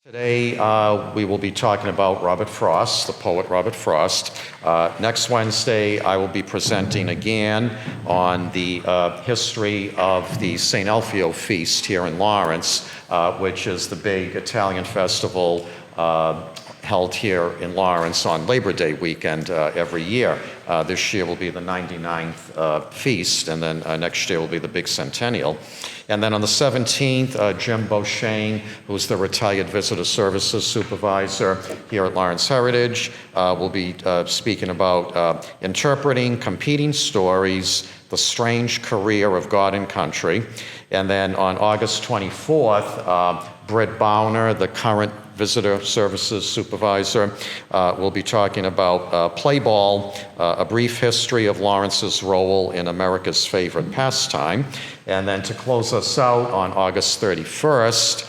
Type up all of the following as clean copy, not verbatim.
Today, we will be talking about Robert Frost, the poet Robert Frost. Next Wednesday, I will be presenting again on the history of the St. Alfio feast here in Lawrence, which is the big Italian festival held here in Lawrence on Labor Day weekend every year. This year will be the 99th feast, and then next year will be the big centennial. And then on the 17th, Jim Beauchesne, who's the retired visitor services supervisor here at Lawrence Heritage, will be speaking about interpreting competing stories, the strange career of God and country. And then on August 24th, Britt Bowner, the current visitor services supervisor, will be talking about Play Ball, a brief history of Lawrence's role in America's favorite pastime. And then to close us out on August 31st,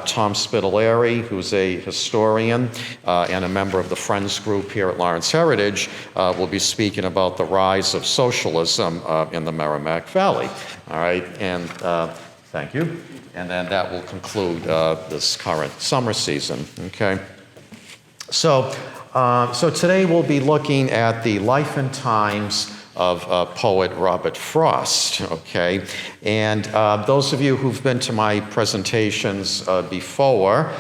Tom Spitaleri, who's a historian and a member of the Friends group here at Lawrence Heritage, will be speaking about the rise of socialism in the Merrimack Valley. All right, and thank you. And then that will conclude this current summer season, okay? So today we'll be looking at the life and times of poet Robert Frost, okay? And those of you who've been to my presentations before,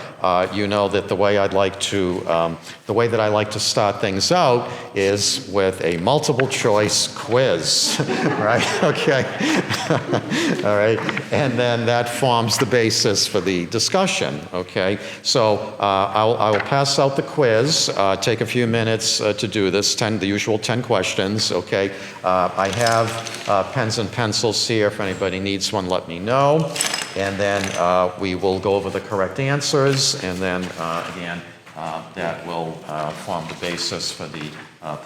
you know that the way that I like to start things out is with a multiple choice quiz, right? Okay. All right. And then that forms the basis for the discussion, okay? So I will pass out the quiz, take a few minutes to do this, the usual 10 questions, okay? I have pens and pencils here. If anybody needs one, let me know. And then we will go over the correct answers, and then again, that will form the basis for the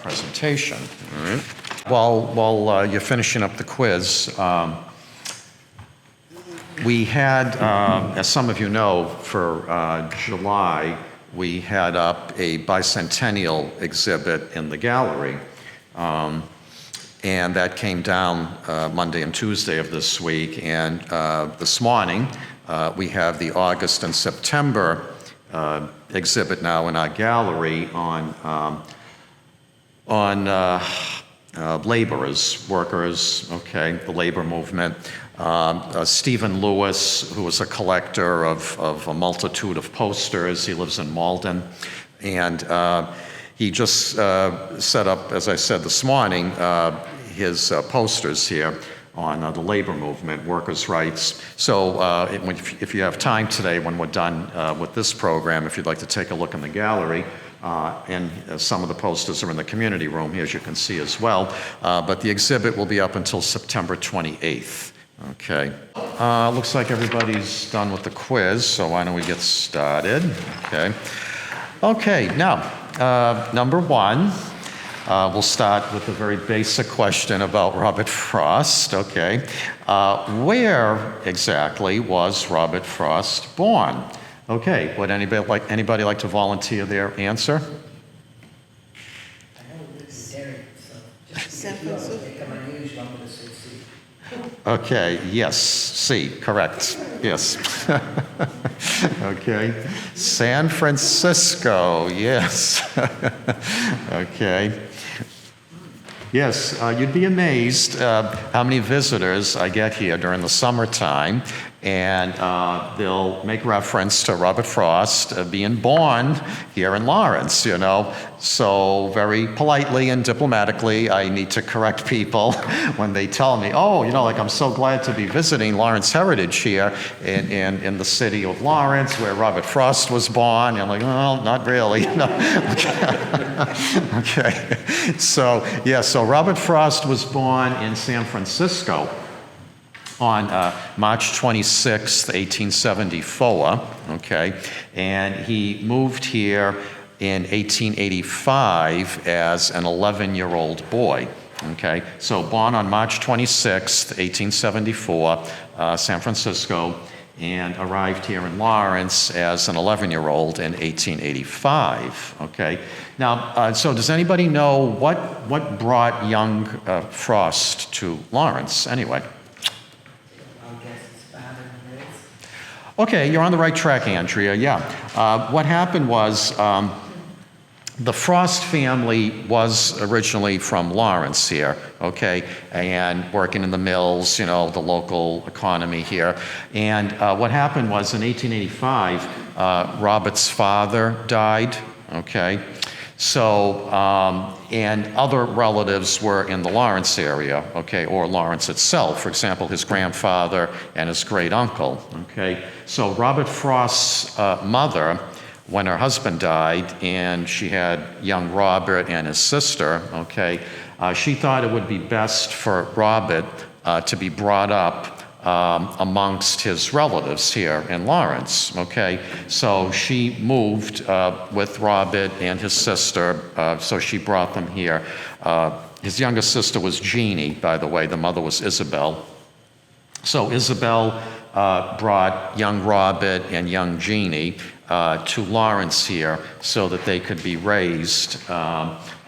presentation. All right. While you're finishing up the quiz, we had, as some of you know, for July, we had up a bicentennial exhibit in the gallery. And that came down Monday and Tuesday of this week. And this morning, we have the August and September exhibit now in our gallery on laborers, workers, okay, the labor movement. Stephen Lewis, who was a collector of a multitude of posters, he lives in Malden. And he just set up, as I said this morning, his posters here on the labor movement, workers' rights. So if you have time today when we're done with this program, if you'd like to take a look in the gallery, and some of the posters are in the community room here, as you can see as well. But the exhibit will be up until September 28th. Okay. Looks like everybody's done with the quiz, so why don't we get started? Okay. Okay, now, number one, we'll start with a very basic question about Robert Frost, okay? Where exactly was Robert Frost born? Okay, would anybody like to volunteer their answer? San Francisco. Okay, yes, C, correct, yes. Okay, San Francisco, yes. Okay. Yes, you'd be amazed how many visitors I get here during the summertime, and they'll make reference to Robert Frost being born here in Lawrence, you know. So very politely and diplomatically, I need to correct people when they tell me, oh, you know, like I'm so glad to be visiting Lawrence Heritage here in the city of Lawrence where Robert Frost was born. And I'm like, well, not really. No. Okay. So, yeah, so Robert Frost was born in San Francisco on March 26, 1874, okay? And he moved here in 1885 as an 11-year-old boy, okay? So born on March 26, 1874, San Francisco, and arrived here in Lawrence as an 11-year-old in 1885, okay? Now, so does anybody know what brought young Frost to Lawrence anyway? Okay, you're on the right track, Andrea, yeah. What happened was the Frost family was originally from Lawrence here, okay, and working in the mills, you know, the local economy here. And what happened was in 1885, Robert's father died, okay? So, and other relatives were in the Lawrence area, okay, or Lawrence itself. For example, his grandfather and his great uncle, okay? So Robert Frost's mother, when her husband died and she had young Robert and his sister, okay, she thought it would be best for Robert to be brought up amongst his relatives here in Lawrence, okay? So she moved with Robert and his sister, so she brought them here. His youngest sister was Jeannie, by the way. The mother was Isabel. So Isabel brought young Robert and young Jeannie to Lawrence here so that they could be raised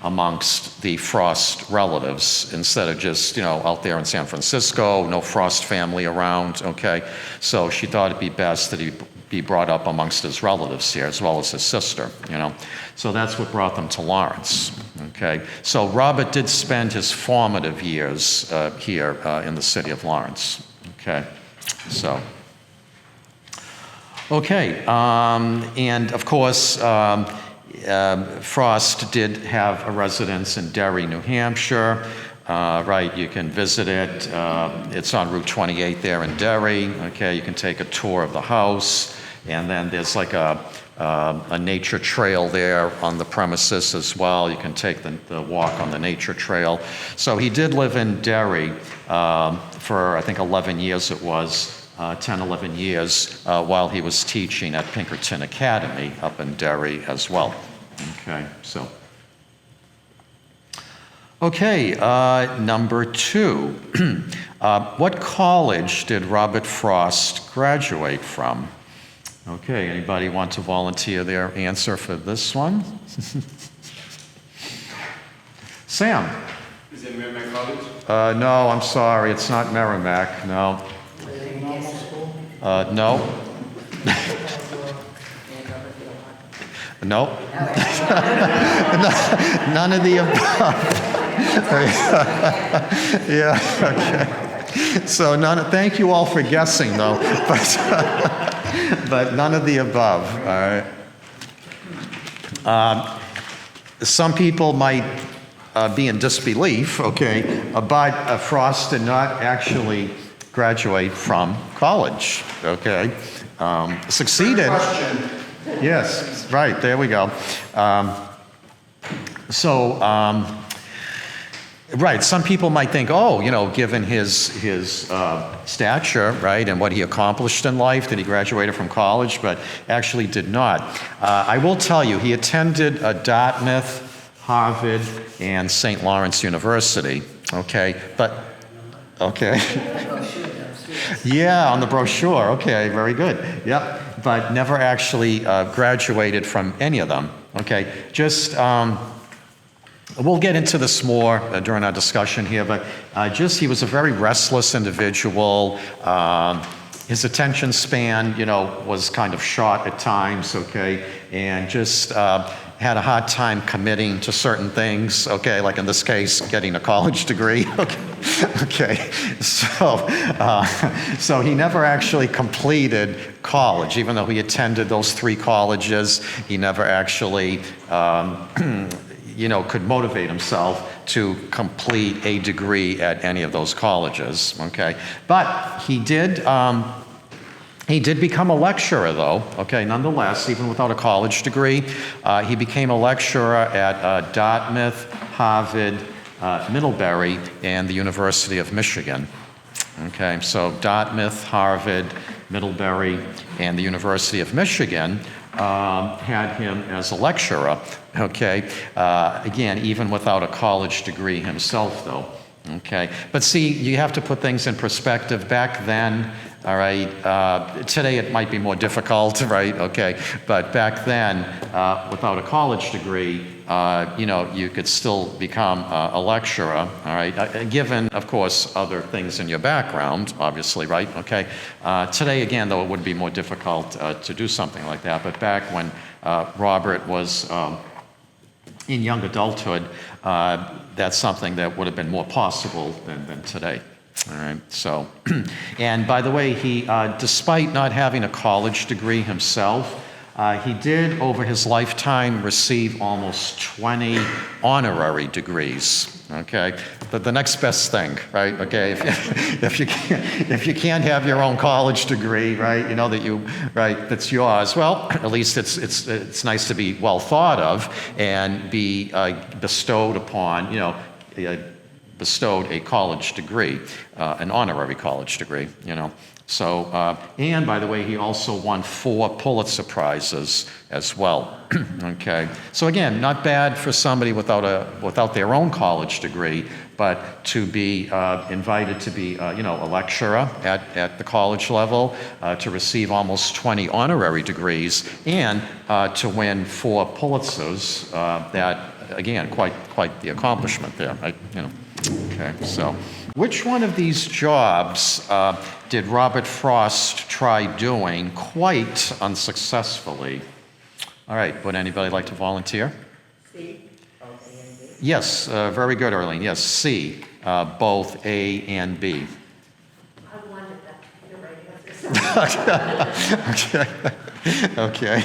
amongst the Frost relatives instead of just, you know, out there in San Francisco, no Frost family around, okay? So she thought it'd be best that he be brought up amongst his relatives here as well as his sister, you know? So that's what brought them to Lawrence, okay? So Robert did spend his formative years here in the city of Lawrence, okay? So, okay, and of course, Frost did have a residence in Derry, New Hampshire. Right, you can visit it. It's on Route 28 there in Derry. Okay, you can take a tour of the house, and then there's like a nature trail there on the premises as well. You can take the walk on the nature trail. So he did live in Derry for, I think, 11 years it was. 10, 11 years while he was teaching at Pinkerton Academy up in Derry as well. Okay, so. Okay, number 2. What college did Robert Frost graduate from? Okay, anybody want to volunteer their answer for this one? Sam? Is it Merrimack College? No, I'm sorry, it's not Merrimack, no. No. No. None of the above. Yeah, okay. So thank you all for guessing though, but none of the above, all right. Some people might be in disbelief, okay, but Frost did not actually graduate from college, okay? Succeeded. Question. Yes, right, there we go. Right, some people might think, oh, you know, given his stature, right, and what he accomplished in life, that he graduated from college, but actually did not. I will tell you, he attended Dartmouth, Harvard, and St. Lawrence University, okay, but, okay. Yeah, on the brochure, okay, very good, yep, but never actually graduated from any of them, okay, just, we'll get into this more during our discussion here, but just he was a very restless individual. His attention span, you know, was kind of short at times, okay, and just had a hard time committing to certain things, okay, like in this case, getting a college degree, okay, okay. So he never actually completed college, even though he attended those 3 colleges, he never actually you know, could motivate himself to complete a degree at any of those colleges, okay? But he did become a lecturer, though, okay, nonetheless, even without a college degree. He became a lecturer at Dartmouth, Harvard, Middlebury, and the University of Michigan. Okay, so Dartmouth, Harvard, Middlebury, and the University of Michigan had him as a lecturer, okay? Again, even without a college degree himself, though, okay? But see, you have to put things in perspective. Back then, all right? Today it might be more difficult, right? Okay, but back then, without a college degree, you could still become a lecturer, all right? Given, of course, other things in your background, obviously, right? Okay. Today, again, though, it would be more difficult to do something like that. But back when Robert was in young adulthood, that's something that would have been more possible than today. All right, so, and by the way, he, despite not having a college degree himself, he did, over his lifetime, receive almost 20 honorary degrees, okay? But the next best thing, right, okay? If you can't have your own college degree, right, that's yours, well, at least it's nice to be well thought of and be bestowed upon, bestowed a college degree, an honorary college degree, So, and by the way, he also won 4 Pulitzer Prizes as well. Okay, so again, not bad for somebody without their own college degree, but to be invited to be, a lecturer at the college level, to receive almost 20 honorary degrees, and to win 4 Pulitzers. That again, quite the accomplishment there, right? Okay, so which one of these jobs did Robert Frost try doing quite unsuccessfully? All right, would anybody like to volunteer? C, both A and B. Yes, very good, Arlene. Yes, C, both A and B. I wanted that. You're right. Okay.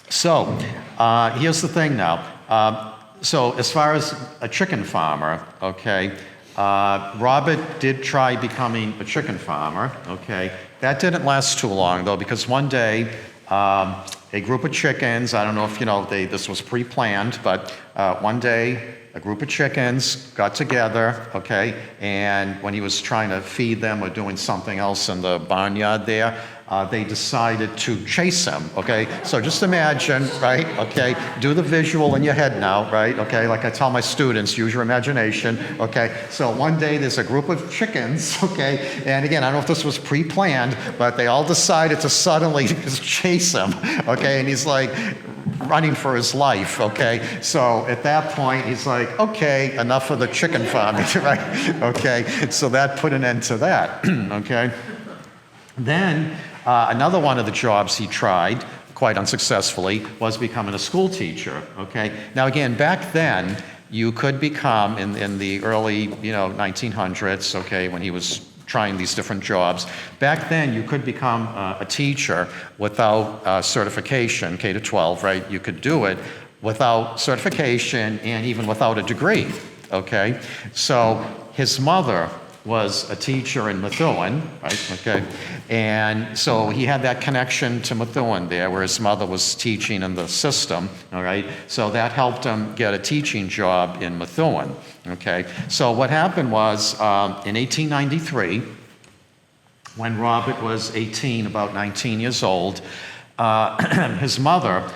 So here's the thing now. So as far as a chicken farmer, okay, Robert did try becoming a chicken farmer, okay. That didn't last too long, though, because one day a group of chickens, I don't know if you know, this was pre-planned, but one day a group of chickens got together, okay, and when he was trying to feed them or doing something else in the barnyard there, they decided to chase him, okay? So just imagine, right, okay, do the visual in your head now, right, okay? Like I tell my students, use your imagination, okay? So one day there's a group of chickens, okay, and again, I don't know if this was pre-planned, but they all decided to suddenly just chase him, okay? And he's like running for his life, okay? So at that point, he's like, okay, enough of the chicken farming, right? Okay, so that put an end to that, okay? Then another one of the jobs he tried, quite unsuccessfully, was becoming a school teacher, okay? Now again, back then, you could become, in the early, 1900s, okay, when he was trying these different jobs, back then you could become a teacher without certification, K to 12, right? You could do it without certification and even without a degree, okay? So his mother was a teacher in Methuen, right, okay? And so he had that connection to Methuen there, where his mother was teaching in the system, all right? So that helped him get a teaching job in Methuen, okay? So what happened was, in 1893, when Robert was 18, about 19 years old, his mother,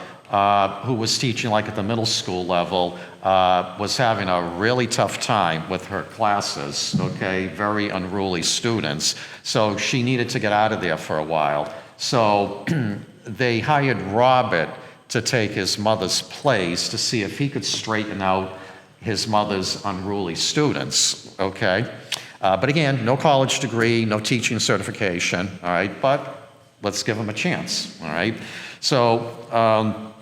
who was teaching like at the middle school level, was having a really tough time with her classes, okay, very unruly students. So she needed to get out of there for a while. So they hired Robert to take his mother's place to see if he could straighten out his mother's unruly students, okay? But again, no college degree, no teaching certification, all right? But let's give him a chance, all right? So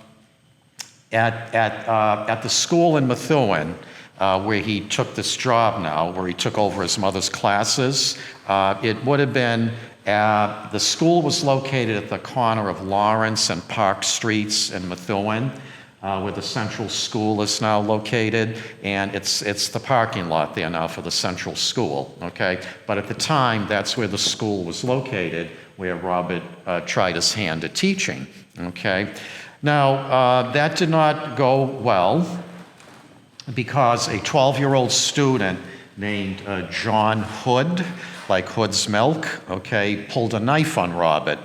at the school in Methuen, where he took this job now, where he took over his mother's classes, it would have been, the school was located at the corner of Lawrence and Park Streets in Methuen, where the central school is now located, and it's the parking lot there now for the central school, okay? But at the time, that's where the school was located, where Robert tried his hand at teaching, okay? Now, that did not go well because a 12-year-old student named John Hood, like Hood's Milk, okay, pulled a knife on Robert,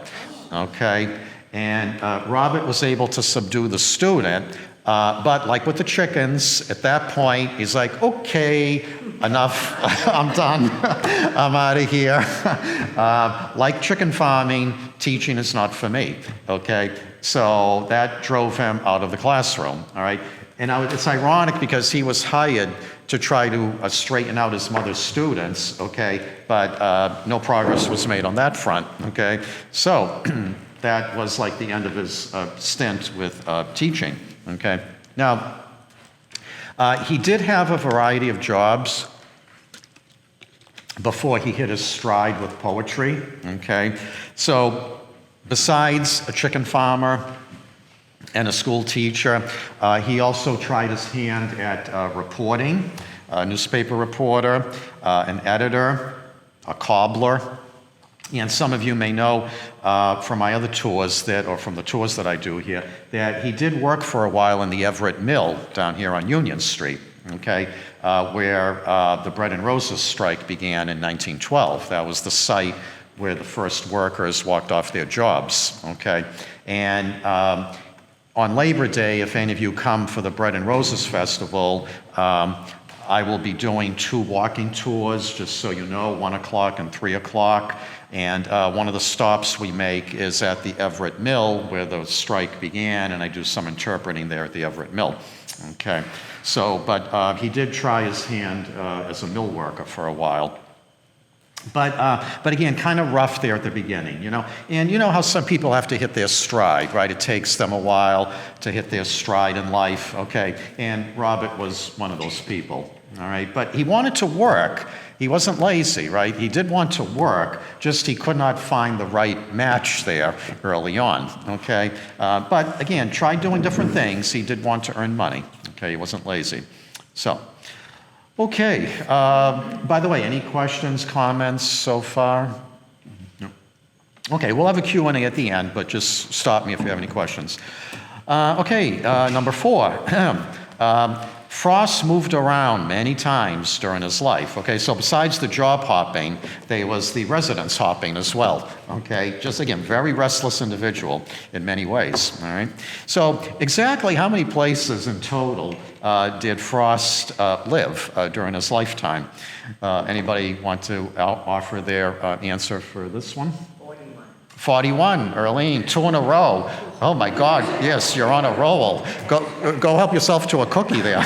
okay? And Robert was able to subdue the student, But like with the chickens, at that point, he's like, okay, enough, I'm done, I'm out of here. Like chicken farming, teaching is not for me, okay? So that drove him out of the classroom, all right? And it's ironic because he was hired to try to straighten out his mother's students, okay? But no progress was made on that front, okay? So that was like the end of his stint with teaching, okay? Now, he did have a variety of jobs before he hit his stride with poetry, okay? So besides a chicken farmer and a school teacher, he also tried his hand at reporting, a newspaper reporter, an editor, a cobbler. And some of you may know from my other tours or from the tours that I do here, that he did work for a while in the Everett Mill down here on Union Street, okay, where the Bread and Roses strike began in 1912. That was the site where the first workers walked off their jobs, okay? And on Labor Day, if any of you come for the Bread and Roses Festival, I will be doing 2 walking tours, just so you know, 1 o'clock and 3 o'clock. And one of the stops we make is at the Everett Mill, where the strike began, and I do some interpreting there at the Everett Mill. Okay, so, but he did try his hand as a mill worker for a while. But again, kind of rough there at the beginning, you know? And you know how some people have to hit their stride, right? It takes them a while to hit their stride in life, okay? And Robert was one of those people, all right? But he wanted to work. He wasn't lazy, right? He did want to work, just he could not find the right match there early on, okay? But again, tried doing different things. He did want to earn money, okay? He wasn't lazy. So, okay. By the way, any questions, comments so far? No. Okay, we'll have a Q&A at the end, but just stop me if you have any questions. Okay, number 4. Frost moved around many times during his life. Okay, so besides the job hopping, there was the residence hopping as well. Okay, just again, very restless individual in many ways. All right, so exactly how many places in total did Frost live during his lifetime? Anybody want to offer their answer for this one? 41, Earlene, 2 in a row. Oh my God, yes, you're on a roll. Go help yourself to a cookie there.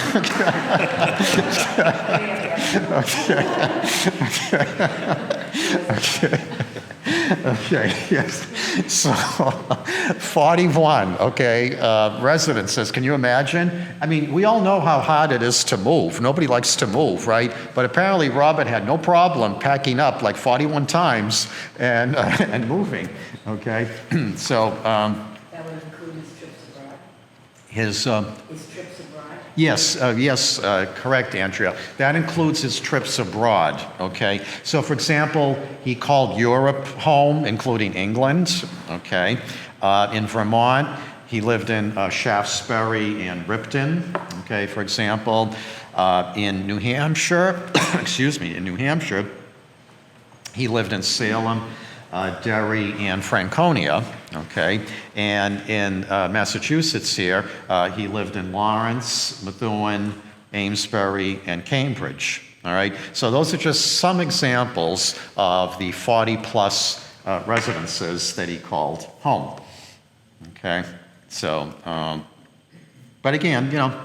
Okay, yes. So, 41, okay, residences. Can you imagine? I mean, we all know how hard it is to move. Nobody likes to move, right? But apparently Robert had no problem packing up like 41 times and moving, okay? So, That would include his trips abroad? His trips abroad? Yes, correct, Andrea. That includes his trips abroad, okay? So, for example, he called Europe home, including England, okay? In Vermont, he lived in Shaftesbury and Ripton, okay, for example. In New Hampshire, in New Hampshire, he lived in Salem, Derry, and Franconia, okay? And in Massachusetts here, he lived in Lawrence, Methuen, Amesbury, and Cambridge, all right? So those are just some examples of the 40-plus residences that he called home, okay? So, but again, you know,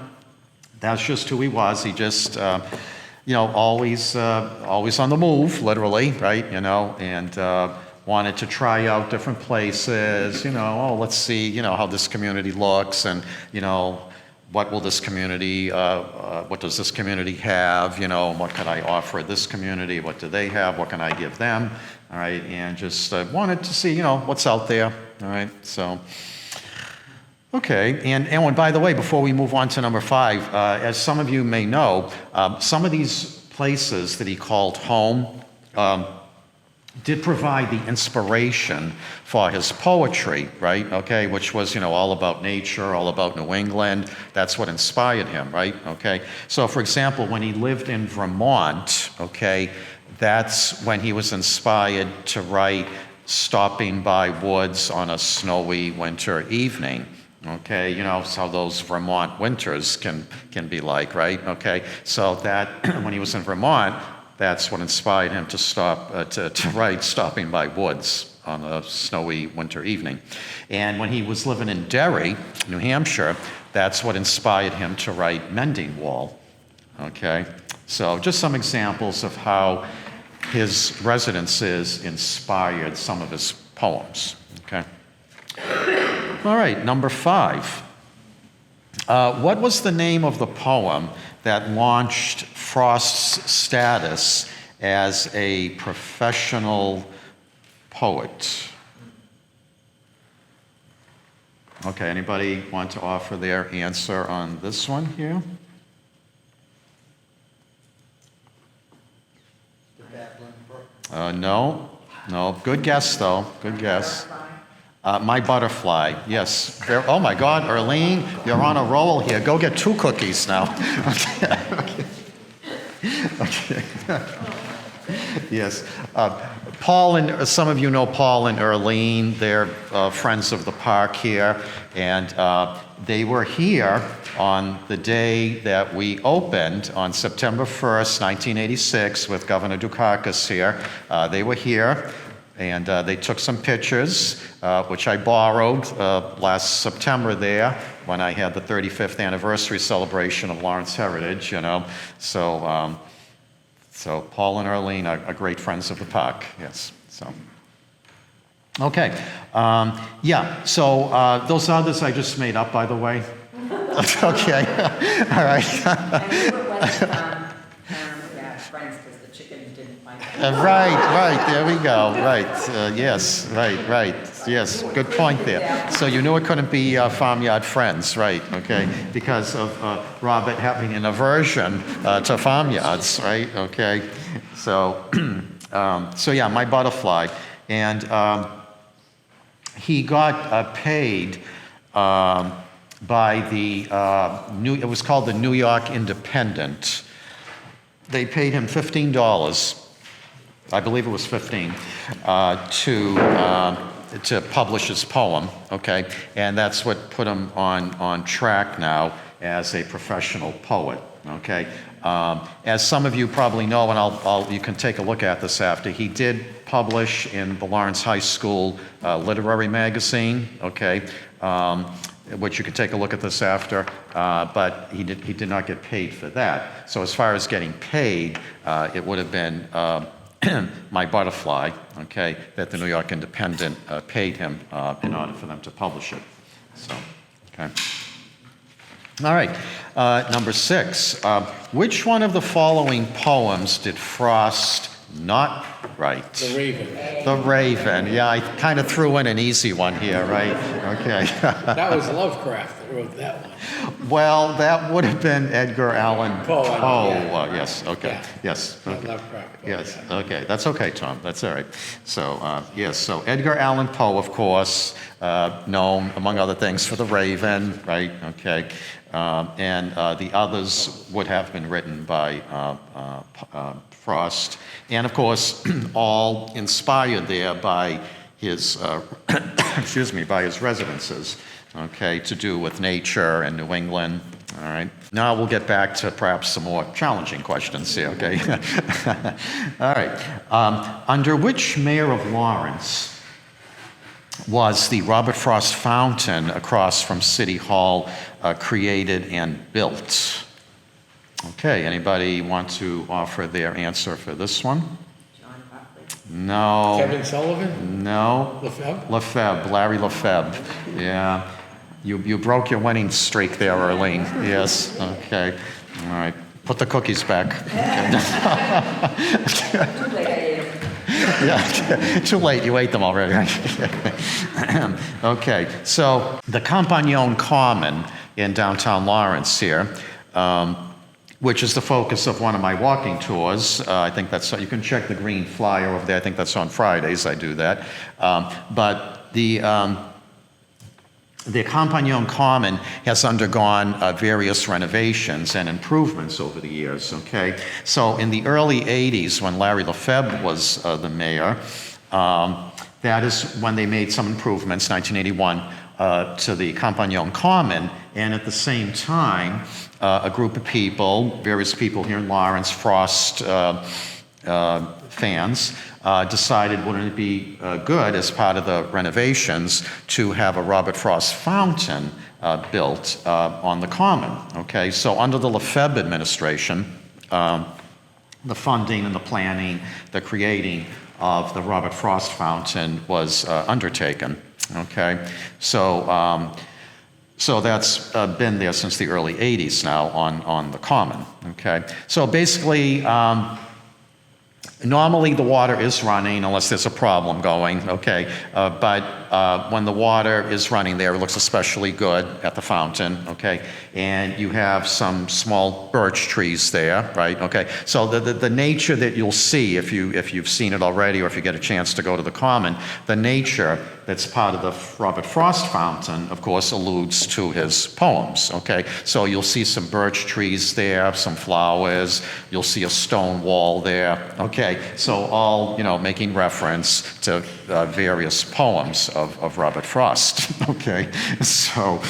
that's just who he was. He just, you know, always on the move, literally, right? You know, and wanted to try out different places, you know, oh, let's see, you know, how this community looks, and, you know, what will this community, what does this community have, you know, what can I offer this community, what do they have, what can I give them, all right, and just wanted to see, you know, what's out there, all right, so. Okay, and by the way, before we move on to number 5, as some of you may know, some of these places that he called home did provide the inspiration for his poetry, right? Okay, which was, you know, all about nature, all about New England. That's what inspired him, right? Okay, so for example, when he lived in Vermont, okay, that's when he was inspired to write Stopping by Woods on a Snowy Winter Evening. Okay, you know how those Vermont winters can be like, right? Okay, so that when he was in Vermont, that's what inspired him to stop to write "Stopping by Woods" on a snowy winter evening. And when he was living in Derry, New Hampshire, that's what inspired him to write "Mending Wall." Okay, so just some examples of how his residences inspired some of his poems. Okay. All right, number 5. What was the name of the poem that launched Frost's status as a professional poet? Okay, anybody want to offer their answer on this one here? No. Good guess, though. Good guess. My Butterfly, yes. Oh my God, Arlene, you're on a roll here. Go get 2 cookies now. Okay. Yes. Paul and some of you know Paul and Arlene. They're friends of the park here, and they were here on the day that we opened on September 1st, 1986, with Governor Dukakis here. They were here. And they took some pictures, which I borrowed last September there when I had the 35th anniversary celebration of Lawrence Heritage, you know. So Paul and Arlene are great friends of the park, yes. So, okay. Yeah, so those others I just made up, by the way. Okay, all right. And we were friends because the chickens didn't like it. Right, there we go, right, yes, right, yes, good point there. So you knew it couldn't be farmyard friends, right, okay, because of Robert having an aversion to farmyards, right, okay. So, yeah, My Butterfly. And he got paid by the, it was called the New York Independent. They paid him $15, I believe it was 15, to publish his poem, okay? And that's what put him on track now as a professional poet, okay? As some of you probably know, and you can take a look at this after, he did publish in the Lawrence High School literary magazine, okay? Which you could take a look at this after, but he did not get paid for that. So as far as getting paid, it would have been My Butterfly, okay, that the New York Independent paid him in order for them to publish it. So, okay. All right, number 6. Which one of the following poems did Frost not write? The Raven. The Raven. Yeah, I kind of threw in an easy one here, right? Okay. That was Lovecraft that wrote that one. Well, that would have been Edgar Allan Poe. Yeah. Yes, okay. Yeah. Yes. Not Okay. Lovecraft. Yes, Yeah. okay. That's okay, Tom. That's all right. So, yes, so Edgar Allan Poe, of course, known, among other things, for The Raven, right? Okay. And the others would have been written by Frost. And, of course, all inspired there by his, by his residences, okay, to do with nature and New England. All right. Now we'll get back to perhaps some more challenging questions here, okay? All right. Under which mayor of Lawrence was the Robert Frost Fountain across from City Hall created and built? Okay, anybody want to offer their answer for this one? John Buckley. No. Kevin Sullivan? No. Lefebvre? Larry Lefebvre. Yeah. You broke your winning streak there, Arlene. Yes, okay. All right. Put the cookies back. Too late, I ate 'em. Yeah, too late, you ate them already. Okay, so the Campagnon Common in downtown Lawrence here, which is the focus of one of my walking tours. I think that's, you can check the green flyer over there. I think that's on Fridays, I do that. But the Campagnon Common has undergone various renovations and improvements over the years, okay? So in the early 80s, when Larry Lefebvre was the mayor, that is when they made some improvements, 1981, to the Campagnon Common, and at the same time, a group of people, various people here in Lawrence, Frost fans, decided wouldn't it be good as part of the renovations to have a Robert Frost fountain built on the Common, okay? So under the Lefebvre administration, the funding and the planning, the creating of the Robert Frost fountain was undertaken, okay? So, so that's been there since the early 80s now on the Common, okay? So basically, normally the water is running unless there's a problem going, okay? But when the water is running there, it looks especially good at the fountain, okay? And you have some small birch trees there, right? Okay, so the nature that you'll see if you've seen it already or if you get a chance to go to the Common, the nature that's part of the Robert Frost fountain, of course, alludes to his poems, okay? So you'll see some birch trees there, some flowers, you'll see a stone wall there, okay? So all, you know, making reference to various poems of Robert Frost, okay? So,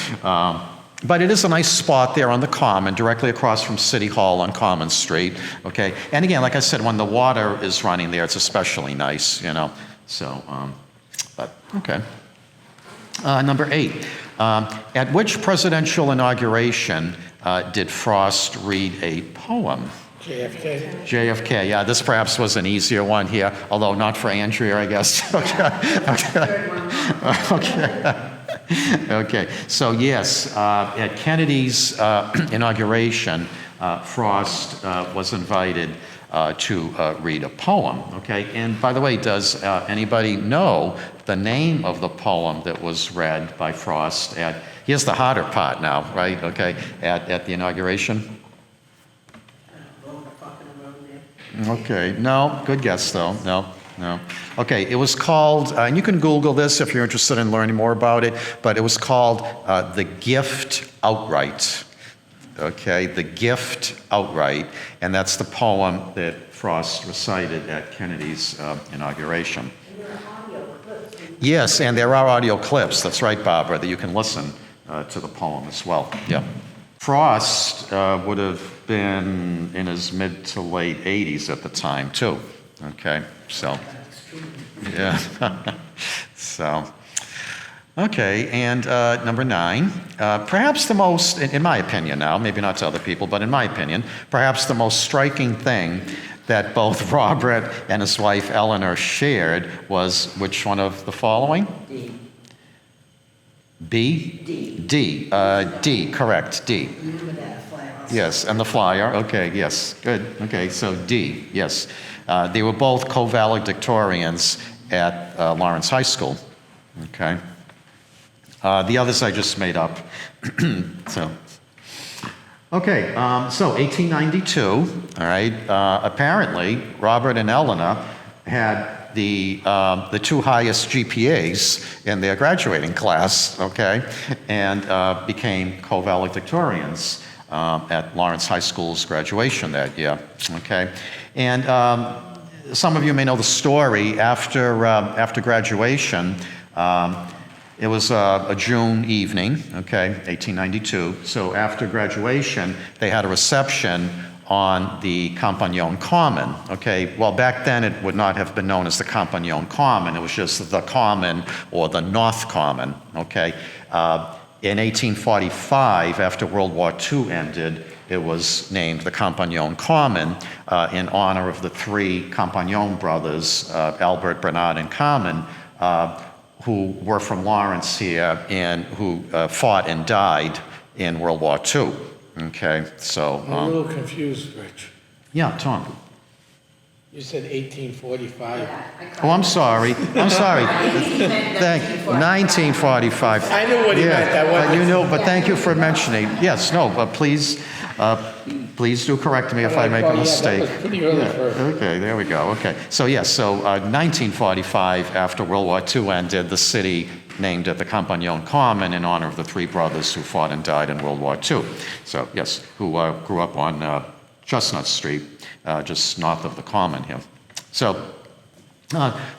but it is a nice spot there on the Common, directly across from City Hall on Common Street, okay? And again, like I said, when the water is running there, it's especially nice, you know? So, but, okay. Number 8, at which presidential inauguration did Frost read a poem? JFK. JFK, yeah, this perhaps was an easier one here, although not for Andrea, I guess. Okay. Okay, so yes, at Kennedy's inauguration, Frost was invited to read a poem, okay? And by the way, does anybody know the name of the poem that was read by Frost at, here's the harder part now, right, okay, at the inauguration? Okay, no, good guess though, no. Okay, it was called, and you can Google this if you're interested in learning more about it, but it was called The Gift Outright. Okay, The Gift Outright, and that's the poem that Frost recited at Kennedy's inauguration. And there are audio clips. Yes, and there are audio clips, that's right, Barbara, that you can listen to the poem as well. Yeah. Frost would have been in his mid to late 80s at the time, too. Okay, so, yeah. So, okay, and number 9, perhaps the most, in my opinion now, maybe not to other people, but in my opinion, perhaps the most striking thing that both Robert and his wife Eleanor shared was which one of the following? D. B? D. D. D, correct, D. Remember that flyer? Yes, and the flyer, okay, yes, good, okay, so D, yes. They were both co-valedictorians at Lawrence High School, okay. The others I just made up, so. Okay, so 1892, all right, apparently Robert and Eleanor had the 2 highest GPAs in their graduating class, okay, and became co-valedictorians at Lawrence High School's graduation that year, okay. And some of you may know the story. After graduation, it was a June evening, okay, 1892. So after graduation, they had a reception on the Campagnon Common, okay? Well, back then it would not have been known as the Campagnon Common. It was just the Common or the North Common, okay? In 1845, after World War II ended, it was named the Campagnon Common in honor of the 3 Campagnon brothers, Albert, Bernard, and Carmen, who were from Lawrence here and who fought and died in World War II. Okay, so. I'm a little confused, Rich. Yeah, Tom. You said 1845. Yeah, I caught Oh, I'm it. sorry. I'm sorry. Thank 1945. I knew what he meant. That But wasn't. you know, but thank you for mentioning. Yes, no, but please do correct me if I make a mistake. That was pretty early for. Okay, there we go. Okay, so yes, so 1945, after World War II ended, the city named it the Campagnon Common in honor of the 3 brothers who fought and died in World War II. So yes, who grew up on Chestnut Street, just north of the Common here. So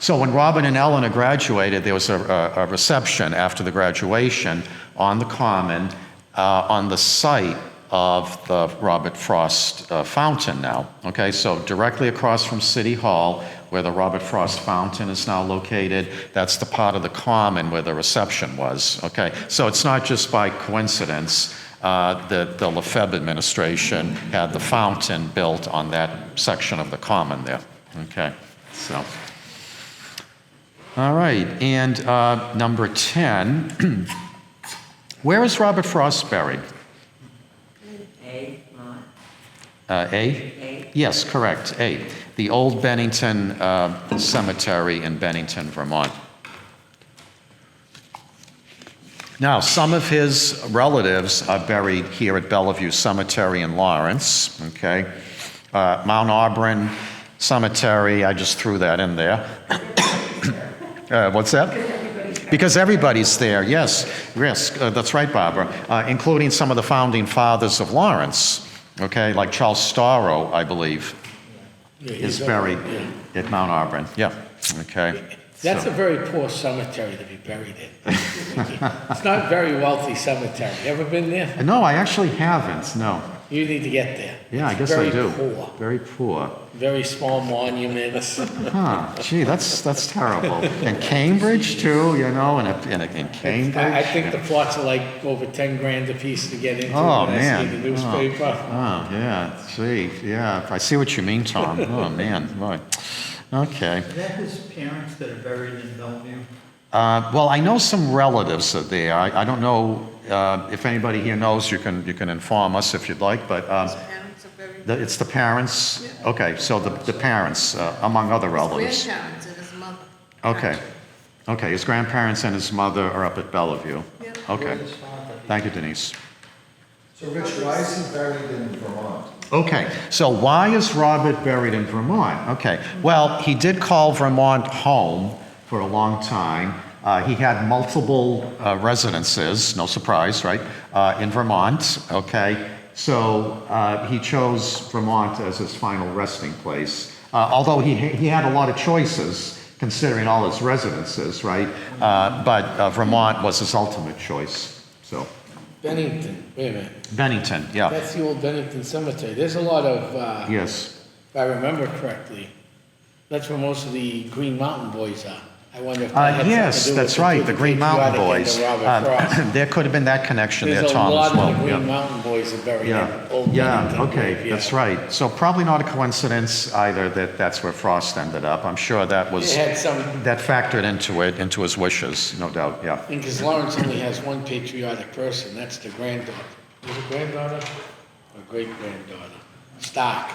So when Robert and Eleanor graduated, there was a reception after the graduation on the Common, on the site of the Robert Frost fountain now. Okay, so directly across from City Hall, where the Robert Frost fountain is now located, that's the part of the Common where the reception was. Okay, so it's not just by coincidence that the Lefebvre administration had the fountain built on that section of the Common there. Okay, so. All right, and number 10, where is Robert Frost buried? A, A? A. Yes, correct, A. The old Bennington Cemetery in Bennington, Vermont. Now, some of his relatives are buried here at Bellevue Cemetery in Lawrence, okay? Mount Auburn Cemetery, I just threw that in there. What's that? Because everybody's there, yes. That's right, Barbara. Including some of the founding fathers of Lawrence, okay? Like Charles Storrow, I believe, is buried at Mount Auburn. Yeah, okay. That's a very poor cemetery to be buried in. It's not a very wealthy cemetery. You ever been there? No, I actually haven't, no. You need to get there. Yeah, I It's guess I do. Very poor. Very poor. Very small monuments. Huh, gee, that's terrible. And Cambridge, too, you know, in Cambridge. I think the plots are like over 10 grand a piece to get into Oh, when I man. see the newspaper. Oh, yeah, gee, yeah, I see what you mean, Tom. Oh, man, boy. Okay. Is that his parents that are buried in Bellevue? Well, I know some relatives are there. I don't know if anybody here knows. You can inform us if you'd like. But His parents are very. it's the parents. Okay, so the parents, among other relatives. Grandparents and his mother. Okay, okay. His grandparents and his mother are up at Bellevue. Yeah. Okay. Thank you, Denise. So Rich, why is he buried in Vermont? Okay, so why is Robert buried in Vermont? Okay, well, he did call Vermont home for a long time. He had multiple residences, no surprise, right, in Vermont, okay? So he chose Vermont as his final resting place. Although he had a lot of choices, considering all his residences, right? But Vermont was his ultimate choice, so. Bennington, wait a minute. Bennington, yeah, That's the old Bennington Cemetery. There's a lot of, yes. if I remember correctly, that's where most of the Green Mountain Boys are. I wonder if that had Yes, something to do that's with right, the Green Mountain patriotic Boys. end of Robert Frost. There could have been that connection there, There's a Tom, as lot well. of the yeah. Green Mountain Boys are buried Yeah, in old yeah, Bennington. okay, Grave, yeah. that's right. So probably not a coincidence either that that's where Frost ended up. I'm sure that was, It had some, that factored into it, into his wishes, no doubt, yeah. because Lawrence only has one patriotic person, that's the granddaughter. Is it granddaughter or great-granddaughter? Stark.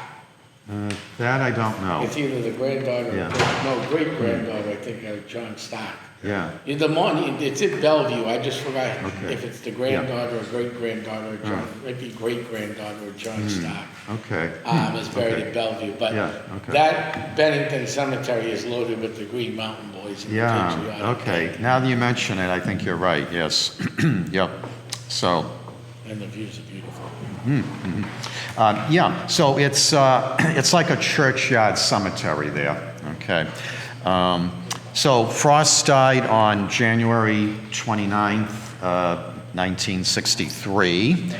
That I don't know. It's either the granddaughter Yeah. or, no, great-granddaughter, I think, of John Stark. Yeah, In the morning, it's in Bellevue, I just forgot Okay. if it's the granddaughter or great-granddaughter of John, maybe great-granddaughter of John Stark. okay. Is buried Okay. in Bellevue, but Yeah, okay. that Bennington Cemetery is loaded with the Green Mountain Boys and the Yeah, patriotic. okay. Now that you mention it, I think you're right, yes. Yep, so. And the views are beautiful. Yeah, so it's like a churchyard cemetery there, okay? So Frost died on January 29th, 1963,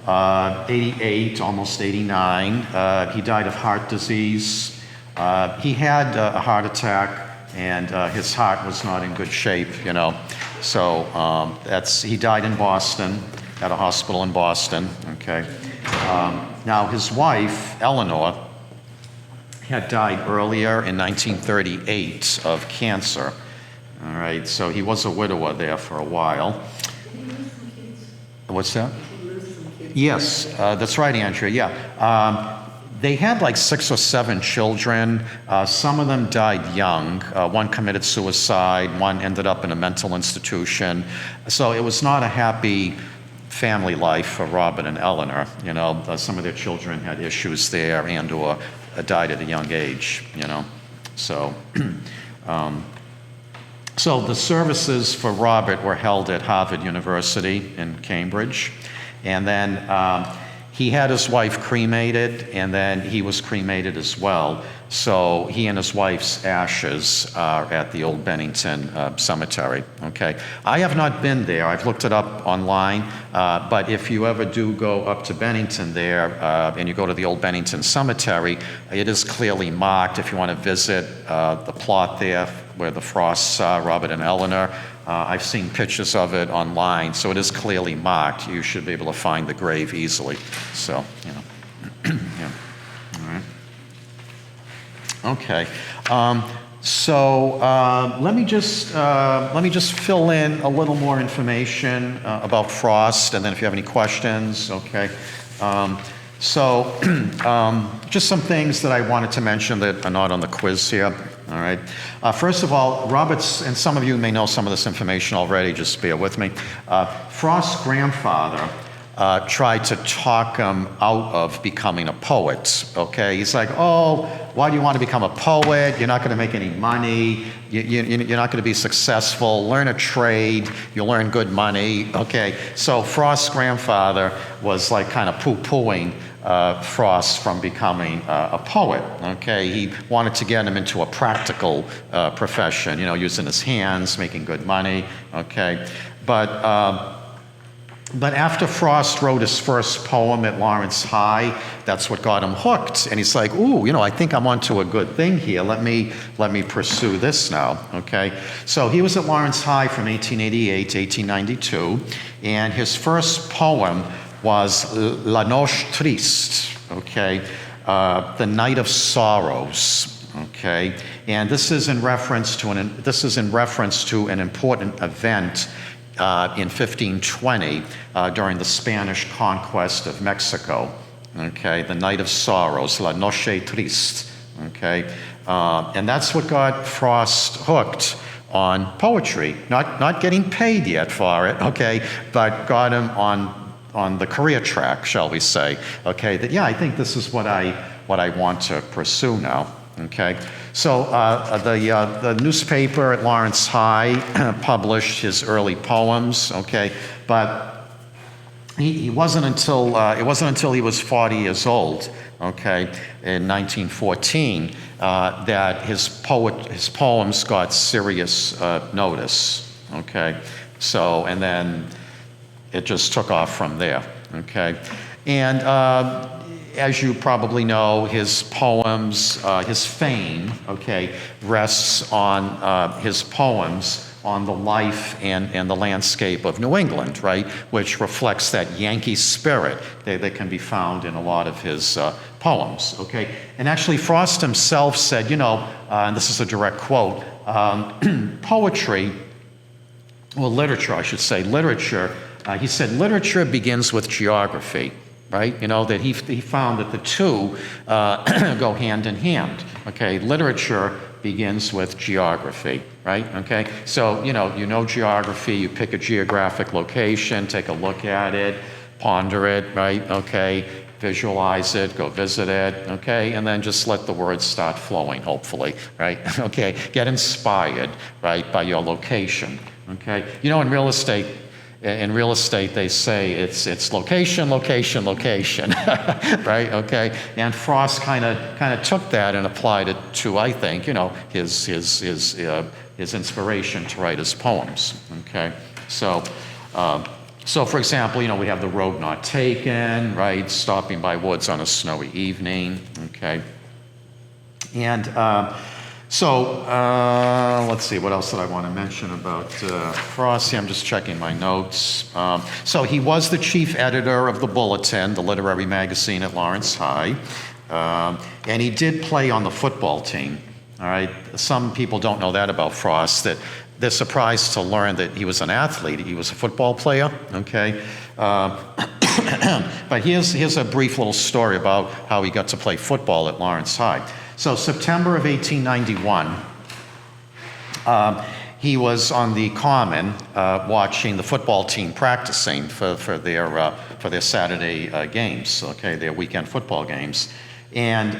88, almost 89. He died of heart disease. He had a heart attack, and his heart was not in good shape, you know. So he died in Boston, at a hospital in Boston, okay? Now, his wife, Eleanor, had died earlier in 1938 of cancer. All right, so he was a widower there for a while. What's that? Yes, that's right, Andrea, yeah. They had like 6 or 7 children. Some of them died young. One committed suicide, one ended up in a mental institution. So it was not a happy family life for Robert and Eleanor. You know, some of their children had issues there and or died at a young age, you know. So, so the services for Robert were held at Harvard University in Cambridge. And then he had his wife cremated, and then he was cremated as well. So he and his wife's ashes are at the old Bennington Cemetery, okay? I have not been there. I've looked it up online, but if you ever do go up to Bennington there, and you go to the old Bennington Cemetery, it is clearly marked. If you want to visit the plot there where the Frosts are, Robert and Eleanor, I've seen pictures of it online, so it is clearly marked. You should be able to find the grave easily. So, you know, yeah. All right. Okay. Let me just fill in a little more information about Frost, and then if you have any questions, okay. Just some things that I wanted to mention that are not on the quiz here. All right. First of all, Robert's, and some of you may know some of this information already, just bear with me. Frost's grandfather tried to talk him out of becoming a poet, okay? He's like, oh, why do you want to become a poet? You're not going to make any money. You're not going to be successful. Learn a trade. You'll earn good money, okay? So Frost's grandfather was like kind of poo-pooing Frost from becoming a poet, okay? He wanted to get him into a practical profession, you know, using his hands, making good money, okay? But after Frost wrote his first poem at Lawrence High, that's what got him hooked. And he's like, ooh, you know, I think I'm onto a good thing here. Let me pursue this now, okay? So he was at Lawrence High from 1888 to 1892, and his first poem was La Noche Triste, okay? The Night of Sorrows, okay? And this is in reference to an important event in 1520 during the Spanish conquest of Mexico, okay, the Night of Sorrows, La Noche Triste, okay, and that's what got Frost hooked on poetry, not getting paid yet for it, okay, but got him on the career track, shall we say, okay, that, yeah, I think this is what I want to pursue now. Okay, so the newspaper at Lawrence High published his early poems. Okay, but it wasn't until he was 40 years old. Okay, in 1914, that his poems got serious notice. Okay, so and then it just took off from there. Okay, and as you probably know, his poems, his fame, okay, rests on his poems on the life and the landscape of New England, right, which reflects that Yankee spirit that can be found in a lot of his poems, okay? And actually, Frost himself said, you know, and this is a direct quote, poetry, well, literature, I should say, literature, he said, literature begins with geography. Right, you know, that he found that the two go hand in hand. Okay, literature begins with geography, right? Okay, so you know geography. You pick a geographic location, take a look at it, ponder it, right? Okay, visualize it, go visit it, okay, and then just let the words start flowing. Hopefully, right? Okay, get inspired, right, by your location. Okay, you know, in real estate, they say it's location, location, location, right? Okay, and Frost kind of took that and applied it to, I think, you know, his inspiration to write his poems. Okay, so for example, you know, we have the road not taken, right? Stopping by woods on a snowy evening. Okay, and let's see, what else did I want to mention about Frost? I'm just checking my notes. So he was the chief editor of the Bulletin, the literary magazine at Lawrence High, and he did play on the football team. All right, some people don't know that about Frost, that they're surprised to learn that he was an athlete. He was a football player, okay? But here's a brief little story about how he got to play football at Lawrence High. So September of 1891, he was on the Common watching the football team practicing for their Saturday games, okay, their weekend football games. And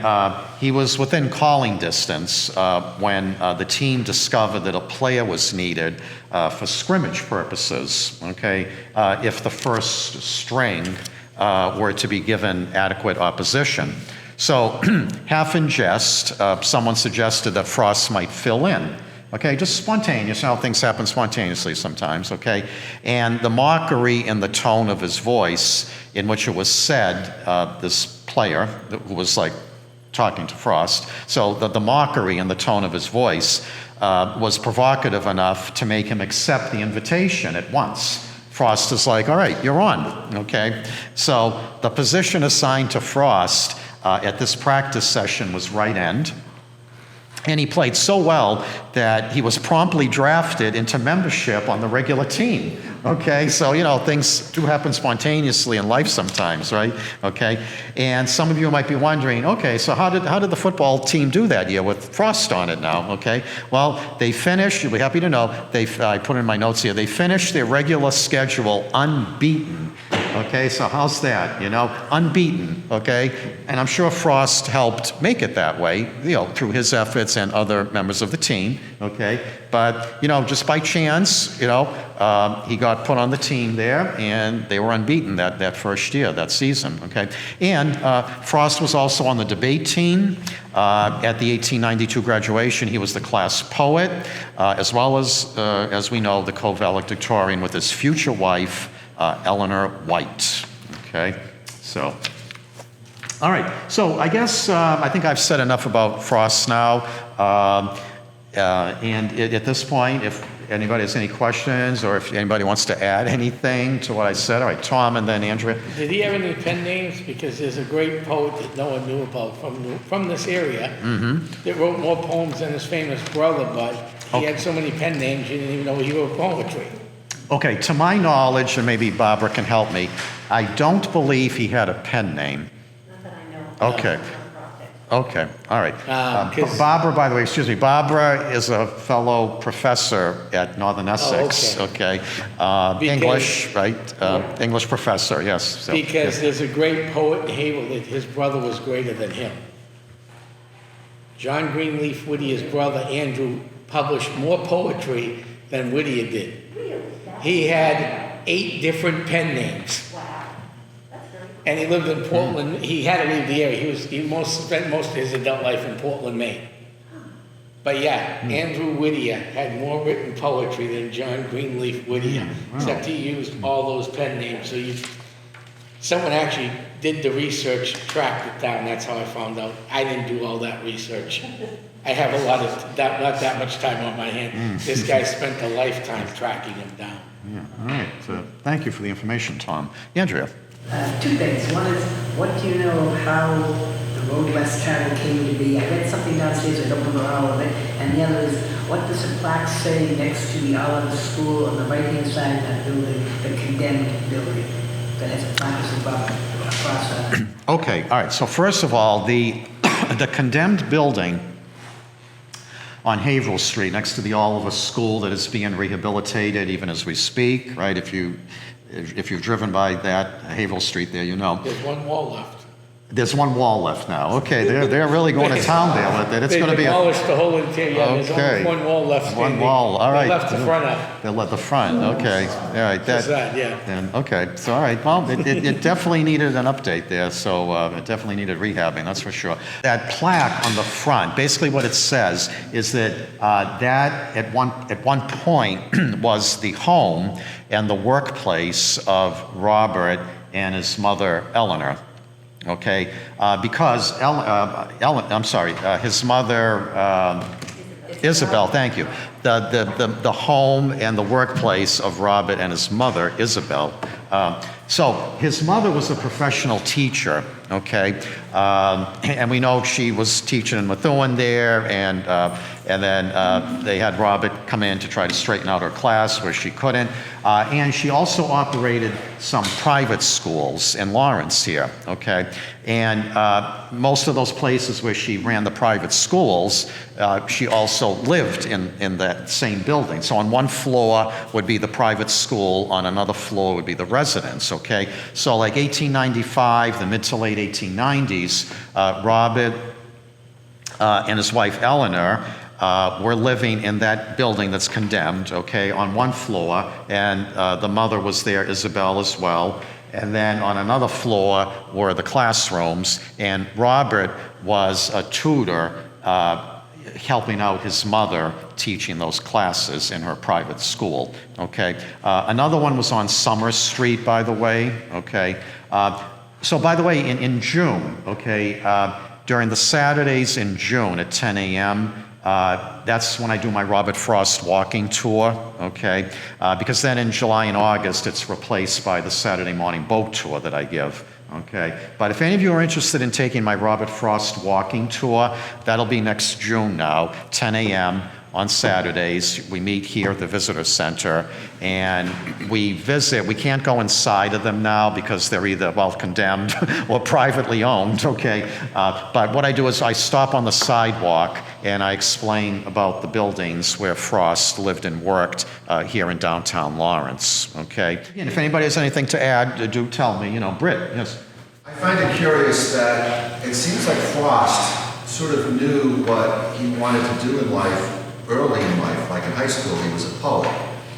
he was within calling distance when the team discovered that a player was needed for scrimmage purposes, okay, if the first string were to be given adequate opposition. So, half in jest, someone suggested that Frost might fill in. Okay, just spontaneous, you know, things happen spontaneously sometimes, okay? And the mockery in the tone of his voice in which it was said, this player who was like talking to Frost, so the mockery in the tone of his voice was provocative enough to make him accept the invitation at once. Frost is like, all right, you're on, okay? So the position assigned to Frost at this practice session was right end. And he played so well that he was promptly drafted into membership on the regular team. Okay, so you know, things do happen spontaneously in life sometimes, right? Okay, and some of you might be wondering, okay, so how did the football team do that year with Frost on it now? Okay, well, they finished, you'll be happy to know, I put in my notes here, they finished their regular schedule unbeaten. Okay, so how's that, you know, unbeaten, okay? And I'm sure Frost helped make it that way, you know, through his efforts and other members of the team, okay? But, you know, just by chance, you know, he got put on the team there, and they were unbeaten that first year, that season, okay? And Frost was also on the debate team. At the 1892 graduation, he was the class poet, as well as we know, the co-valedictorian with his future wife, Eleanor White. Okay, so, all right. So I guess I think I've said enough about Frost now. And at this point, if anybody has any questions or if anybody wants to add anything to what I said, all right, Tom and then Andrea. Did he have any pen names? Because there's a great poet that no one knew about from this area that wrote more poems than his famous brother, but he had so many pen names you didn't even know he wrote poetry. Okay, to my knowledge, and maybe Barbara can help me, I don't believe he had a pen name. Not that I know. Okay. Okay, all right. 'Cause- Barbara, by the way, excuse me, Barbara is a fellow professor at Northern Essex, okay? English, right? English professor, yes. So, Because there's a great poet in Havel that his brother was greater than him. John Greenleaf Whittier's brother, Andrew, published more poetry than Whittier did. He had 8 different pen names. Wow, that's very cool. And he lived in Portland. He had to leave the area. He spent most of his adult life in Portland, Maine. But yeah, Andrew Whittier had more written poetry than John Greenleaf Whittier, except he used all those pen names. So someone actually did the research, tracked it down. That's how I found out. I didn't do all that research. I have a lot of, not that much time on my hand. This guy spent a lifetime tracking him down. yeah, all right. So, thank you for the information, Tom. Andrea? 2 things. One is, what do you know how the road less traveled came to be? I read something downstairs, I don't remember all of it. And the other is, what does the plaque say next to the Oliver School on the right-hand side of that building, the condemned building, that has a plaque across it? Okay, all right. So first of all, the condemned building on Haverhill Street, next to the Oliver School that is being rehabilitated even as we speak, right? If you've driven by that Haverhill Street there, you know. There's one wall left. There's one wall left now. Okay, they're really going to town there with it. It's going to be They demolished the whole interior. There's Okay. only one wall left. one standing. wall. All right. They left the front up. They left the front. Okay. All right. Just that, yeah. And okay. So all right. Well, it definitely needed an update there. So it definitely needed rehabbing. That's for sure. That plaque on the front, basically what it says is that that at one point was the home and the workplace of Robert and his mother Eleanor. Okay, because his mother, Isabel, thank you. The home and the workplace of Robert and his mother, Isabel. So his mother was a professional teacher, okay? And we know she was teaching in Methuen there, and then they had Robert come in to try to straighten out her class where she couldn't. And she also operated some private schools in Lawrence here, okay? And most of those places where she ran the private schools, she also lived in that same building. So on one floor would be the private school, on another floor would be the residence, okay? So like 1895, the mid to late 1890s, Robert and his wife Eleanor were living in that building that's condemned, okay, on one floor, and the mother was there, Isabel, as well. And then on another floor were the classrooms, and Robert was a tutor helping out his mother teaching those classes in her private school, okay? Another one was on Summer Street, by the way, okay? So by the way, in June, okay, during the Saturdays in June at 10 a.m., that's when I do my Robert Frost walking tour, okay? Because then in July and August, it's replaced by the Saturday morning boat tour that I give, okay? But if any of you are interested in taking my Robert Frost walking tour, that'll be next June now, 10 a.m. on Saturdays. We meet here at the Visitor Center, and we visit. We can't go inside of them now because they're either, well, condemned or privately owned, okay? But what I do is I stop on the sidewalk and I explain about the buildings where Frost lived and worked here in downtown Lawrence, okay? And if anybody has anything to add, do tell me. Britt, yes? I find it curious that it seems like Frost sort of knew what he wanted to do in life early in life. Like in high school, he was a poet.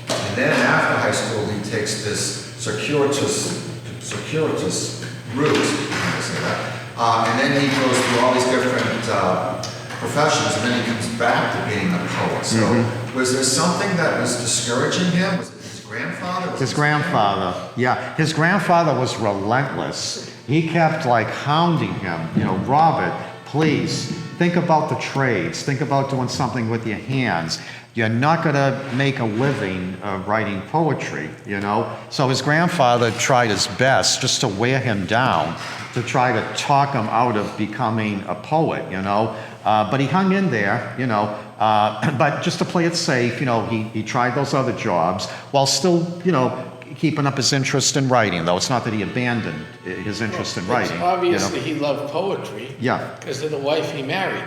And then after high school, he takes this circuitous route, I say that, and then he goes through all these different professions, and then he comes back to being a poet. So was there something that was discouraging him? Was it his grandfather? His grandfather, yeah. His grandfather was relentless. He kept like hounding him, Robert, please, think about the trades. Think about doing something with your hands. You're not going to make a living writing poetry, So his grandfather tried his best just to wear him down, to try to talk him out of becoming a poet, But he hung in there, But just to play it safe, he tried those other jobs while still, keeping up his interest in writing, though. It's not that he abandoned his interest in writing. Obviously, he loved poetry. Yeah. Because of the wife he married.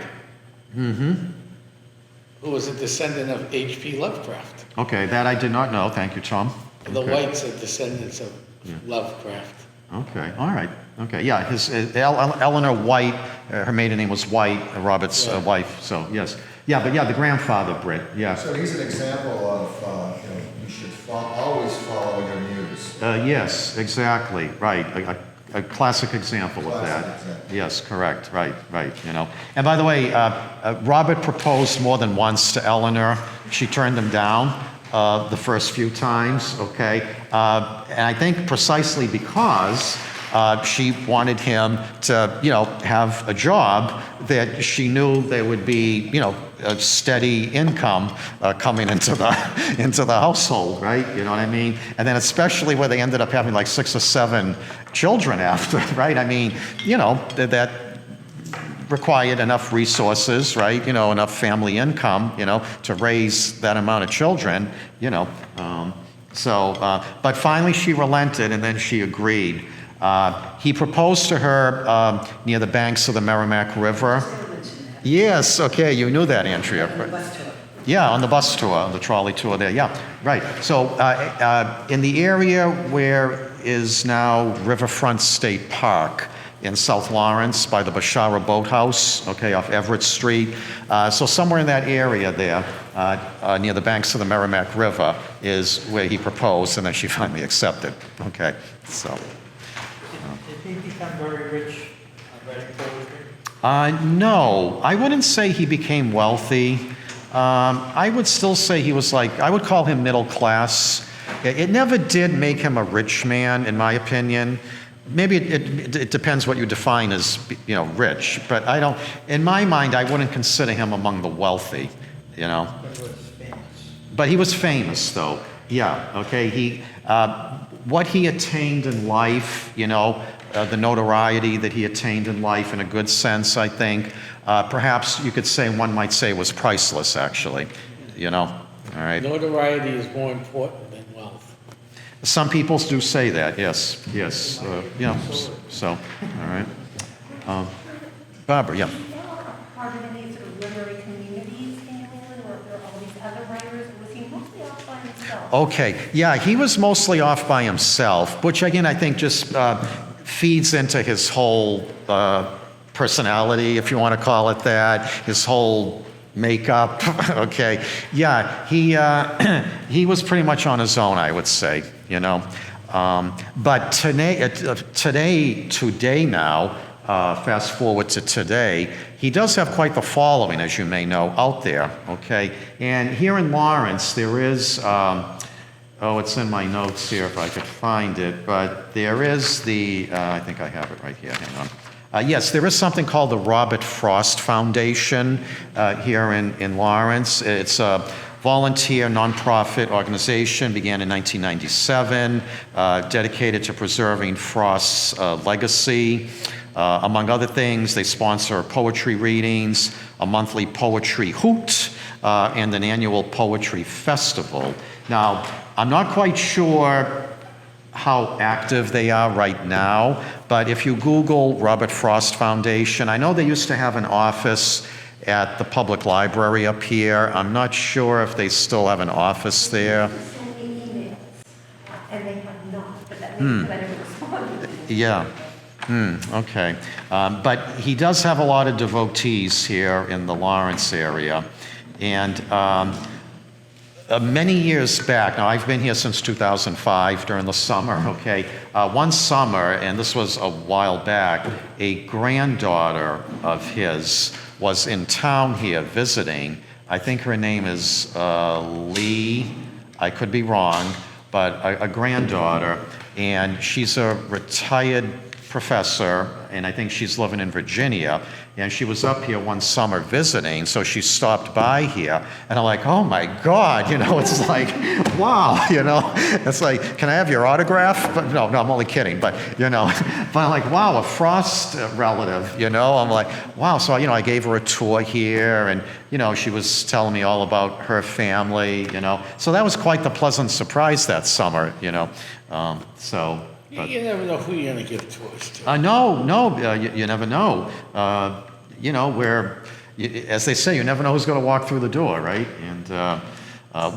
Who was a descendant of H.P. Lovecraft. Okay, that I did not know. Thank you, Tom. The Whites are descendants of Lovecraft. Okay, all right. Okay, yeah, his Eleanor White, her maiden name was White, Robert's wife, so yes. Yeah, but yeah, the grandfather, Britt, yeah. So he's an example of, you should always follow your muse. Yes, exactly, right. A classic example of that. Example. Yes, correct, right, And by the way, Robert proposed more than once to Eleanor. She turned him down the first few times, okay? And I think precisely because she wanted him to, have a job that she knew there would be, a steady income coming into the household, right? You know what I mean? And then especially where they ended up having like 6 or 7 children after, right? I mean, that required enough resources, right? Enough family income, to raise that amount of children, but finally she relented and then she agreed. He proposed to her near the banks of the Merrimack River. Yes, okay, you knew that, Andrea. On the bus tour. Yeah, on the bus tour, on the trolley tour there, yeah, right. So in the area where is now Riverfront State Park in South Lawrence by the Bashara Boathouse, okay, off Everett Street. So somewhere in that area there, near the banks of the Merrimack River, is where he proposed, and then she finally accepted, okay, so. Did he become very rich writing poetry? No, I wouldn't say he became wealthy. I would still say he was I would call him middle class. It never did make him a rich man, in my opinion. Maybe it depends what you define as, rich, but I don't, in my mind, I wouldn't consider him among the wealthy, But he was famous. But he was famous, though. Yeah, okay. What he attained in life, the notoriety that he attained in life, in a good sense, I think, perhaps you could say, one might say, was priceless, actually. All right. Notoriety is more important than wealth. Some people do say that, yes. So, all right. Barbara, yeah. Was he part of any sort of literary communities in New England, or there are all these other writers, or was he mostly off by himself? Okay, yeah, he was mostly off by himself, which again I think just feeds into his whole personality, if you want to call it that, his whole makeup. Okay, yeah, he was pretty much on his own, I would say. But today now, fast forward to today, he does have quite the following, as you may know, out there, okay? And here in Lawrence, there is, it's in my notes here if I could find it, but there is I think I have it right here, hang on. Yes, there is something called the Robert Frost Foundation here in Lawrence. It's a volunteer nonprofit organization, began in 1997, dedicated to preserving Frost's legacy. Among other things, they sponsor poetry readings, a monthly poetry hoot, and an annual poetry festival. Now, I'm not quite sure how active they are right now, but if you Google Robert Frost Foundation, I know they used to have an office at the public library up here. I'm not sure if they still have an office there. Send me emails, and they have not, but that means that I never responded. Yeah. Okay. But he does have a lot of devotees here in the Lawrence area. And many years back, now I've been here since 2005 during the summer, okay? One summer, and this was a while back, a granddaughter of his was in town here visiting. I think her name is Lee. I could be wrong, but a granddaughter. And she's a retired professor, and I think she's living in Virginia, and she was up here one summer visiting, so she stopped by here, and I'm like, oh my God, it's like, wow, it's like, can I have your autograph? But no, I'm only kidding, but, but I'm like, wow, a Frost relative, I'm like, wow, so, I gave her a tour here, and, she was telling me all about her family, so that was quite the pleasant surprise that summer, so. But, you never know who you're going to give tours to. No, you never know. As they say, you never know who's going to walk through the door, right? And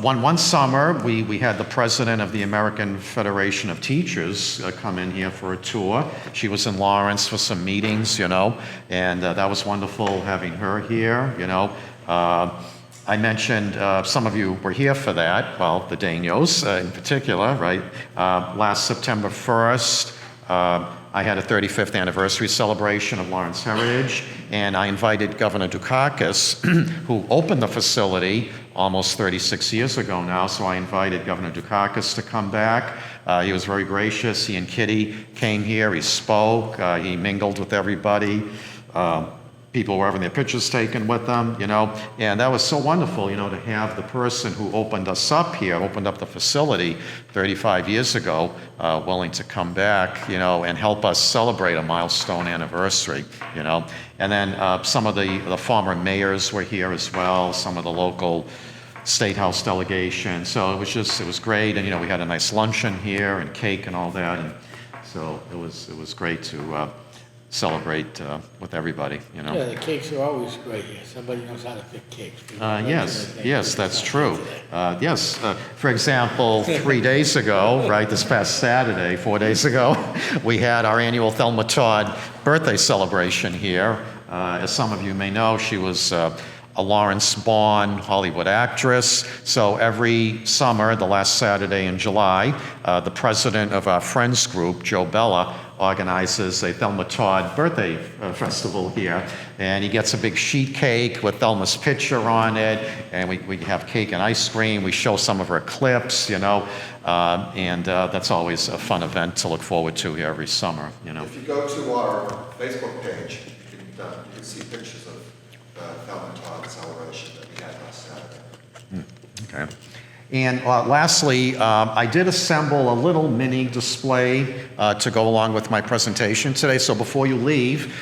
one summer, we had the president of the American Federation of Teachers come in here for a tour. She was in Lawrence for some meetings, and that was wonderful having her here, I mentioned some of you were here for that, well, the Danos in particular, right? Last September 1st, I had a 35th anniversary celebration of Lawrence Heritage, and I invited Governor Dukakis, who opened the facility almost 36 years ago now, so I invited Governor Dukakis to come back. He was very gracious. He and Kitty came here, he spoke, he mingled with everybody. People were having their pictures taken with them, and that was so wonderful, to have the person who opened us up here, opened up the facility 35 years ago, willing to come back, and help us celebrate a milestone anniversary, And then some of the former mayors were here as well, some of the local State House delegation. So it was great, and we had a nice luncheon here and cake and all that, and so it was great to celebrate with everybody, Yeah, the cakes are always great here. Somebody knows how to pick cakes. Yes, that's true. Yes, for example, 3 days ago, right, this past Saturday, 4 days ago, we had our annual Thelma Todd birthday celebration here. As some of you may know, she was a Lawrence-born Hollywood actress. So every summer, the last Saturday in July, the president of our Friends group, Joe Bella, organizes a Thelma Todd birthday festival here. And he gets a big sheet cake with Thelma's picture on it, and we have cake and ice cream. We show some of her clips, and that's always a fun event to look forward to here every summer, If you go to our Facebook page, you can see pictures of the Thelma Todd celebration that we had last Saturday. Okay. And lastly, I did assemble a little mini display to go along with my presentation today. So before you leave,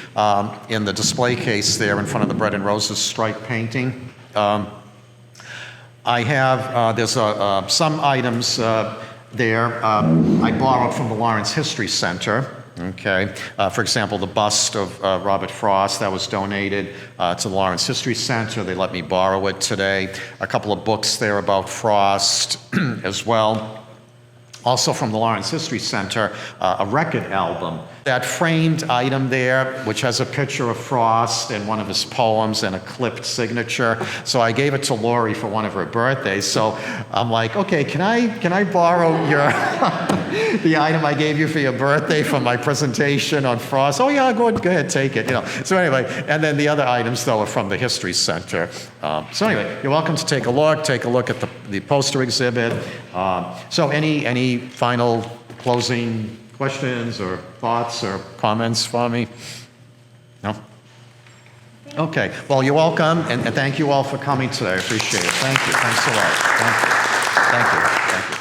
in the display case there in front of the Bread and Roses stripe painting, I have, there's some items there I borrowed from the Lawrence History Center. Okay, for example, the bust of Robert Frost that was donated to the Lawrence History Center. They let me borrow it today. A couple of books there about Frost as well. also from the Lawrence History Center, a record album. That framed item there, which has a picture of Frost and one of his poems and a clipped signature. So I gave it to Lori for one of her birthdays. So I'm like, okay, can I borrow your the item I gave you for your birthday from my presentation on Frost? Oh yeah, go ahead, take it. So anyway, and then the other items though are from the History Center. So anyway, you're welcome to take a look. Take a look at the poster exhibit. So any final closing questions or thoughts or comments for me? No? Okay. Well, you're welcome, and thank you all for coming today. I appreciate it. Thank you. Thanks a lot. Thank you. Thank you. Thank you.